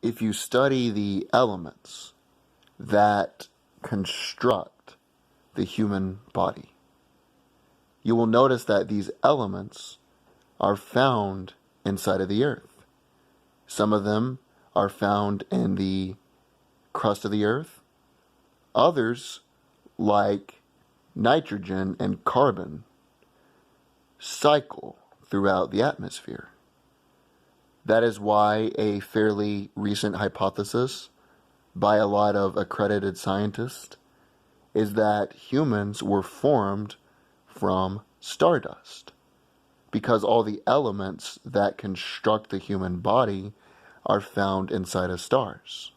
if you study the elements that construct the human body, you will notice that these elements are found inside of the earth. Some of them are found in the crust of the earth. Others, like nitrogen and carbon, cycle throughout the atmosphere. That is why a fairly recent hypothesis by a lot of accredited scientists is that humans were formed from stardust, because all the elements that construct the human body are found inside of stars.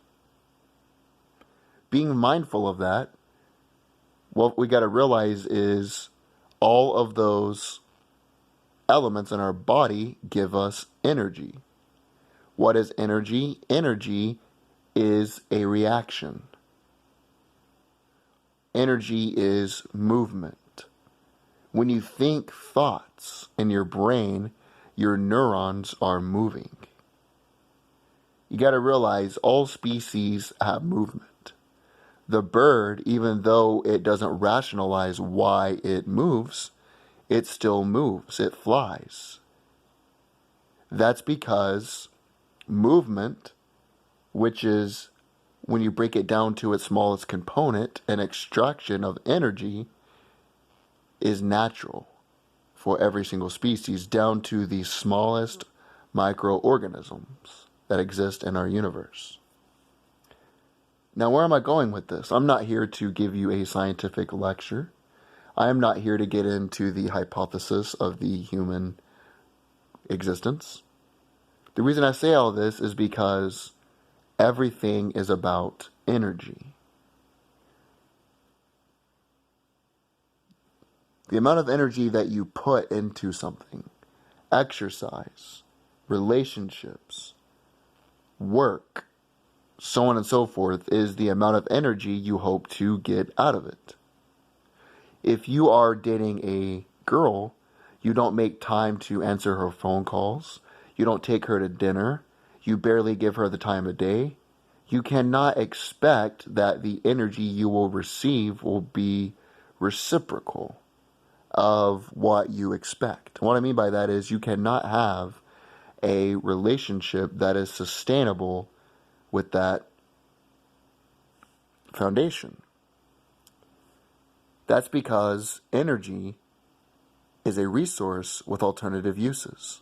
Being mindful of that, what we got to realize is all of those elements in our body give us energy. What is energy? Energy is a reaction. Energy is movement. When you think thoughts in your brain, your neurons are moving. You got to realize all species have movement. The bird, even though it doesn't rationalize why it moves, it still moves. It flies. That's because movement, which is, when you break it down to its smallest component, an extraction of energy, is natural for every single species, down to the smallest microorganisms that exist in our universe. Now, where am I going with this? I'm not here to give you a scientific lecture. I am not here to get into the hypothesis of the human existence. The reason I say all this is because everything is about energy. The amount of energy that you put into something, exercise, relationships, work, so on and so forth, is the amount of energy you hope to get out of it. If you are dating a girl, you don't make time to answer her phone calls. You don't take her to dinner. You barely give her the time of day. You cannot expect that the energy you will receive will be reciprocal of what you expect. What I mean by that is you cannot have a relationship that is sustainable with that foundation. That's because energy is a resource with alternative uses.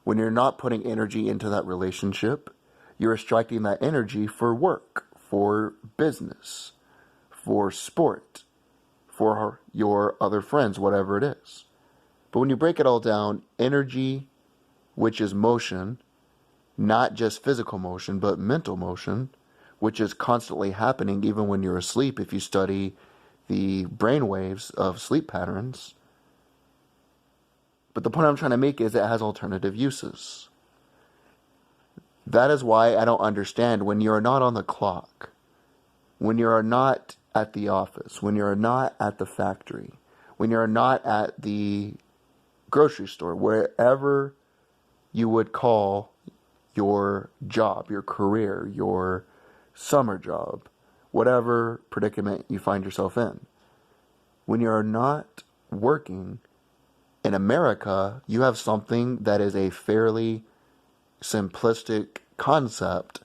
When you're not putting energy into that relationship, you're extracting that energy for work, for business, for sport, for your other friends, whatever it is. But when you break it all down, energy, which is motion, not just physical motion, but mental motion, which is constantly happening even when you're asleep. If you study the brain waves of sleep patterns. But the point I'm trying to make is it has alternative uses. That is why I don't understand when you're not on the clock, when you're not at the office, when you're not at the factory, when you're not at the grocery store, wherever you would call your job, your career, your summer job, whatever predicament you find yourself in. When you're not working, in America, you have something that is a fairly simplistic concept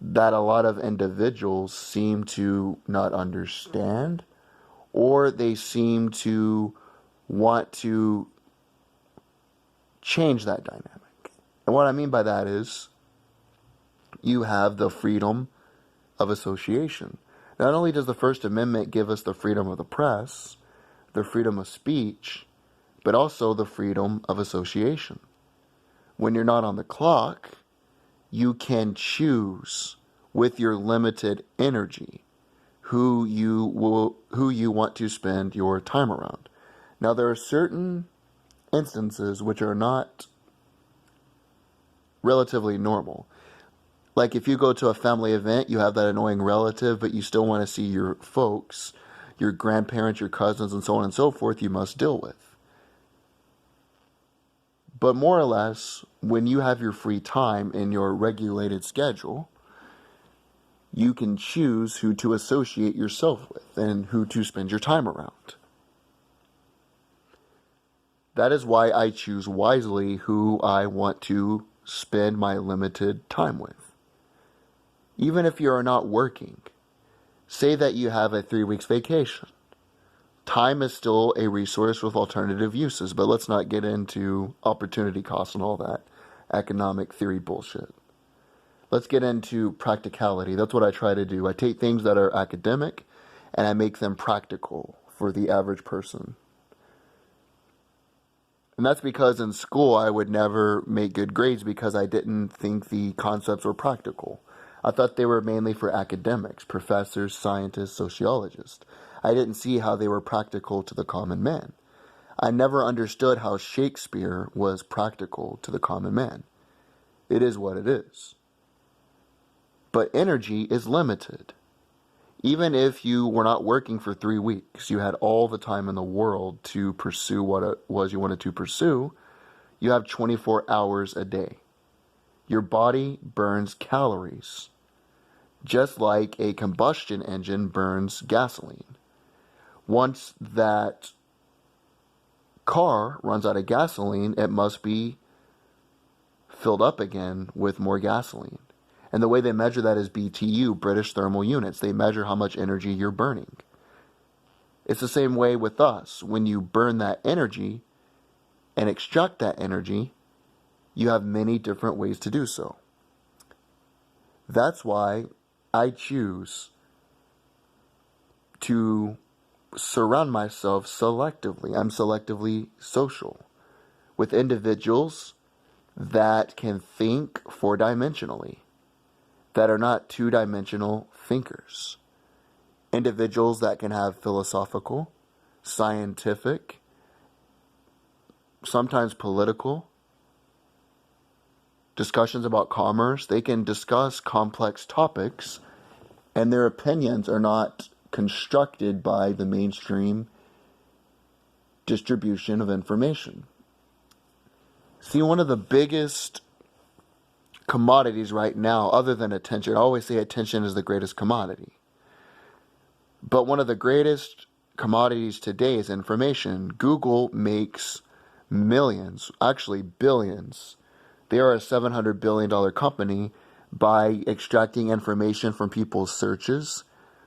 that a lot of individuals seem to not understand, or they seem to want to change that dynamic. And what I mean by that is you have the freedom of association. Not only does the First Amendment give us the freedom of the press, the freedom of speech, but also the freedom of association. When you're not on the clock, you can choose with your limited energy who you want to spend your time around. Now, there are certain instances which are not relatively normal. Like if you go to a family event, you have that annoying relative, but you still want to see your folks, your grandparents, your cousins, and so on and so forth, you must deal with. But more or less, when you have your free time in your regulated schedule, You can choose who to associate yourself with and who to spend your time around. That is why I choose wisely who I want to spend my limited time with. Even if you are not working, say that you have a 3 weeks vacation. Time is still a resource with alternative uses, but let's not get into opportunity costs and all that economic theory bullshit. Let's get into practicality. That's what I try to do. I take things that are academic and I make them practical for the average person. And that's because in school I would never make good grades because I didn't think the concepts were practical. I thought they were mainly for academics, professors, scientists, sociologists. I didn't see how they were practical to the common man. I never understood how Shakespeare was practical to the common man. It is what it is. But energy is limited. Even if you were not working for 3 weeks, you had all the time in the world to pursue what it was you wanted to pursue, you have 24 hours a day. Your body burns calories, just like a combustion engine burns gasoline. Once that car runs out of gasoline, it must be filled up again with more gasoline. And the way they measure that is BTU, British Thermal Units. They measure how much energy you're burning. It's the same way with us. When you burn that energy and extract that energy, you have many different ways to do so. That's why I choose to surround myself selectively. I'm selectively social with individuals that can think four-dimensionally, that are not two-dimensional thinkers. Individuals that can have philosophical, scientific, sometimes political discussions about commerce. They can discuss complex topics, and their opinions are not constructed by the mainstream distribution of information. See, one of the biggest commodities right now, other than attention, I always say attention is the greatest commodity. But one of the greatest commodities today is information. Google makes millions, actually billions. They are a $700 billion company by extracting information from people's searches,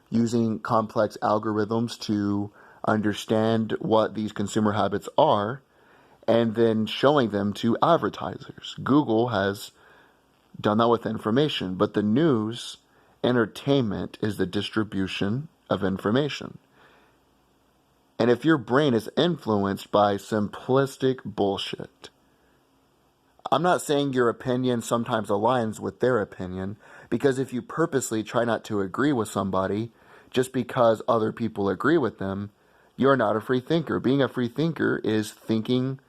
using complex algorithms to understand what these consumer habits are, and then showing them to advertisers. Google has done that with information, but the news, entertainment is the distribution of information. And if your brain is influenced by simplistic bullshit, I'm not saying your opinion sometimes aligns with their opinion, because if you purposely try not to agree with somebody just because other people agree with them, you're not a free thinker. Being a free thinker is thinking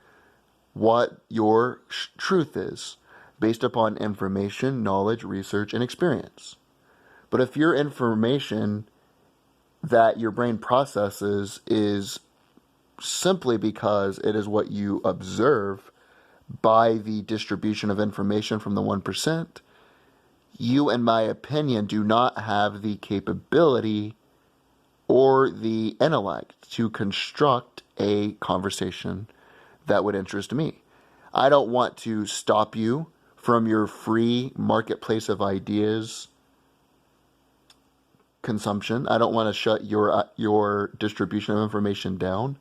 what your truth is, based upon information, knowledge, research, and experience. But if your information that your brain processes is simply because it is what you observe by the distribution of information from the 1%, you, in my opinion, do not have the capability or the intellect to construct a conversation that would interest me. I don't want to stop you from your free marketplace of ideas consumption. I don't want to shut your distribution of information down.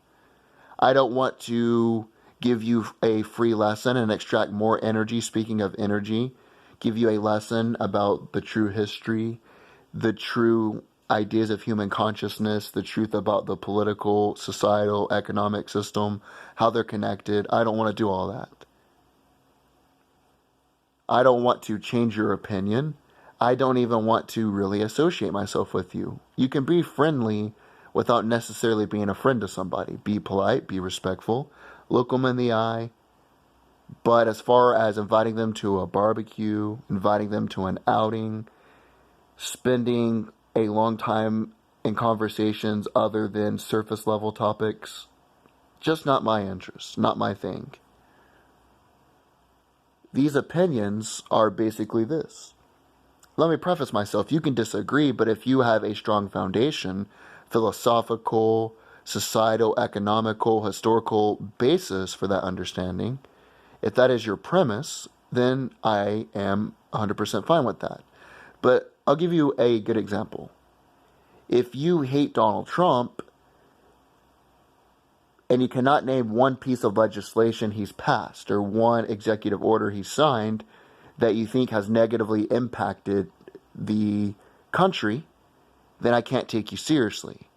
I don't want to give you a free lesson and extract more energy. Speaking of energy, give you a lesson about the true history, the true ideas of human consciousness, the truth about the political, societal, economic system, how they're connected. I don't want to do all that. I don't want to change your opinion. I don't even want to really associate myself with you. You can be friendly without necessarily being a friend to somebody. Be polite, be respectful, look them in the eye. But as far as inviting them to a barbecue, inviting them to an outing, spending a long time in conversations other than surface level topics, just not my interest, not my thing. These opinions are basically this. let me preface myself, you can disagree, but if you have a strong foundation, philosophical, societal, economical, historical basis for that understanding, if that is your premise, then I am 100% fine with that. But I'll give you a good example. If you hate Donald Trump and you cannot name one piece of legislation he's passed or one executive order he signed that you think has negatively impacted the country, then I can't take you seriously.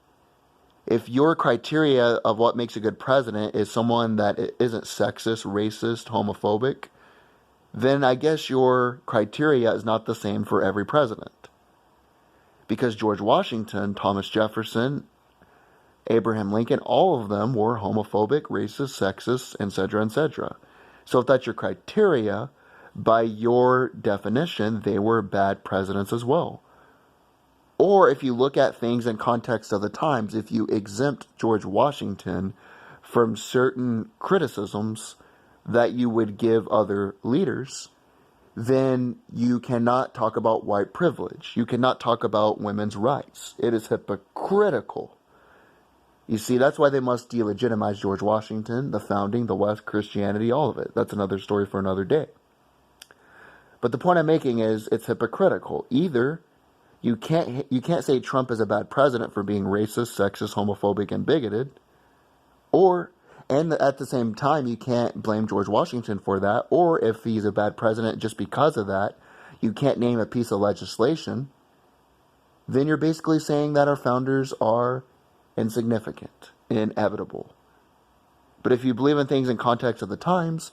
If your criteria of what makes a good president is someone that isn't sexist, racist, homophobic, then I guess your criteria is not the same for every president. Because George Washington, Thomas Jefferson, Abraham Lincoln, all of them were homophobic, racist, sexist, etc., etc. So if that's your criteria, by your definition, they were bad presidents as well. Or if you look at things in context of the times, if you exempt George Washington from certain criticisms that you would give other leaders, then you cannot talk about white privilege. You cannot talk about women's rights. It is hypocritical. You see, that's why they must delegitimize George Washington, the founding, the West, Christianity, all of it. That's another story for another day. But the point I'm making is it's hypocritical. Either you can't say Trump is a bad president for being racist, sexist, homophobic, and bigoted, and at the same time you can't blame George Washington for that, or if he's a bad president just because of that, you can't name a piece of legislation, then you're basically saying that our founders are insignificant, inevitable. But if you believe in things in context of the times,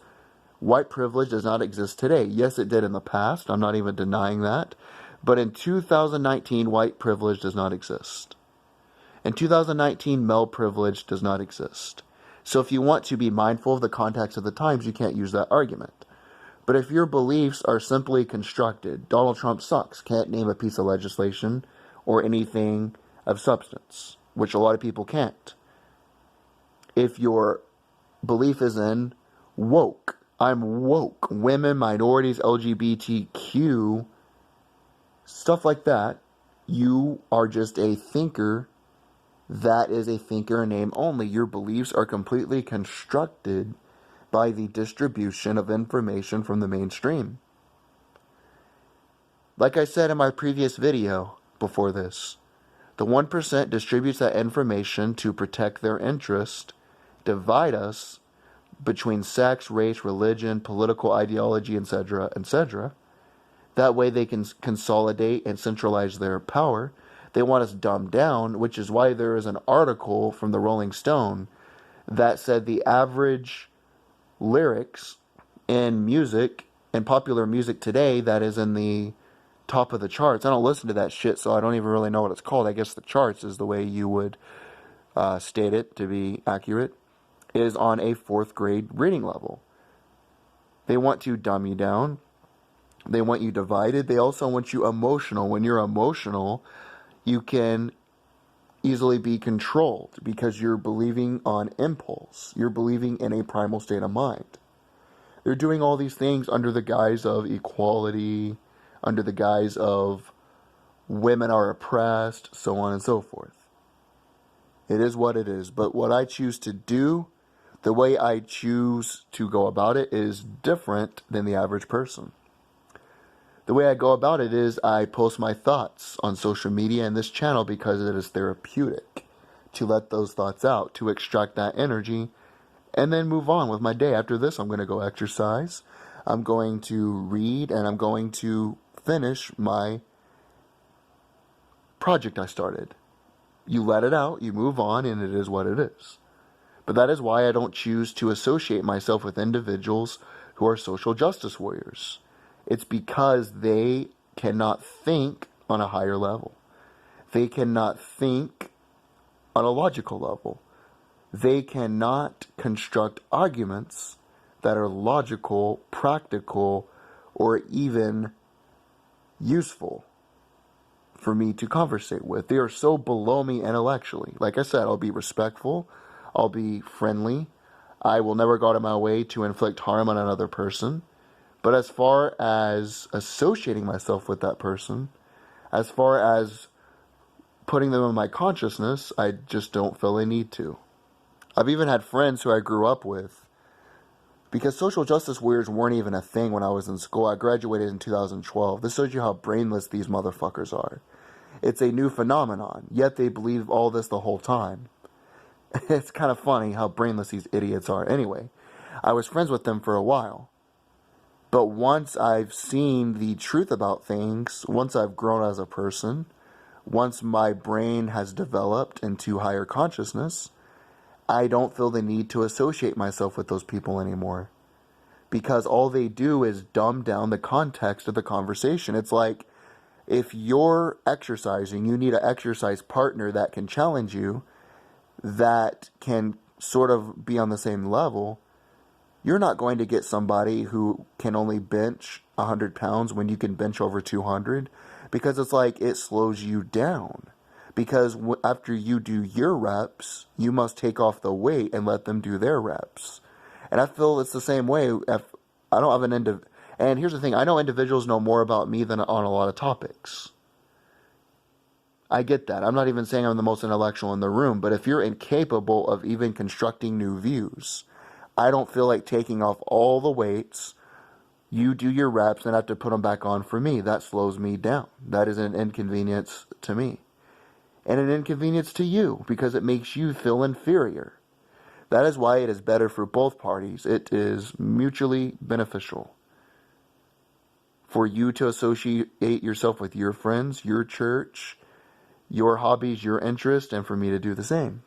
white privilege does not exist today. Yes, it did in the past. I'm not even denying that. But in 2019, white privilege does not exist. In 2019, male privilege does not exist. So if you want to be mindful of the context of the times, you can't use that argument. But if your beliefs are simply constructed, Donald Trump sucks, can't name a piece of legislation or anything of substance, which a lot of people can't. If your belief is in woke, I'm woke, women, minorities, LGBTQ, stuff like that, you are just a thinker that is a thinker in name only. Your beliefs are completely constructed by the distribution of information from the mainstream. Like I said in my previous video before this, the 1% distributes that information to protect their interest, divide us between sex, race, religion, political ideology, etc., etc. That way they can consolidate and centralize their power. They want us dumbed down, which is why there is an article from the Rolling Stone that said the average lyrics in music, in popular music today, that is in the top of the charts. I don't listen to that shit, so I don't even really know what it's called. I guess the charts is the way you would state it to be accurate, is on a 4th grade reading level. They want to dumb you down. They want you divided. They also want you emotional. When you're emotional, you can easily be controlled because you're believing on impulse. You're believing in a primal state of mind. They're doing all these things under the guise of equality, under the guise of women are oppressed, so on and so forth. It is what it is. But what I choose to do, the way I choose to go about it, is different than the average person. The way I go about it is I post my thoughts on social media and this channel because it is therapeutic to let those thoughts out, to extract that energy, and then move on with my day. After this, I'm going to go exercise, I'm going to read, and I'm going to finish my project I started. You let it out, you move on, and it is what it is. But that is why I don't choose to associate myself with individuals who are social justice warriors. It's because they cannot think on a higher level. They cannot think on a logical level. They cannot construct arguments that are logical, practical, or even useful for me to conversate with. They are so below me intellectually. Like I said, I'll be respectful. I'll be friendly. I will never go out of my way to inflict harm on another person. But as far as associating myself with that person, as far as putting them in my consciousness, I just don't feel a need to. I've even had friends who I grew up with, because social justice warriors weren't even a thing when I was in school. I graduated in 2012. This shows you how brainless these motherfuckers are. It's a new phenomenon, yet they believe all this the whole time. It's kind of funny how brainless these idiots are. Anyway, I was friends with them for a while. But once I've seen the truth about things, once I've grown as a person, once my brain has developed into higher consciousness, I don't feel the need to associate myself with those people anymore. Because all they do is dumb down the context of the conversation. It's like, if you're exercising, you need an exercise partner that can challenge you, that can sort of be on the same level. You're not going to get somebody who can only bench 100 pounds when you can bench over 200, because it's like it slows you down. Because after you do your reps, you must take off the weight and let them do their reps. And I feel it's the same way. If I don't have an and here's the thing, I know individuals know more about me than on a lot of topics. I get that. I'm not even saying I'm the most intellectual in the room, but if you're incapable of even constructing new views, I don't feel like taking off all the weights. You do your reps and have to put them back on for me. That slows me down. That is an inconvenience to me. And an inconvenience to you, because it makes you feel inferior. That is why it is better for both parties. It is mutually beneficial for you to associate yourself with your friends, your church, your hobbies, your interests, and for me to do the same.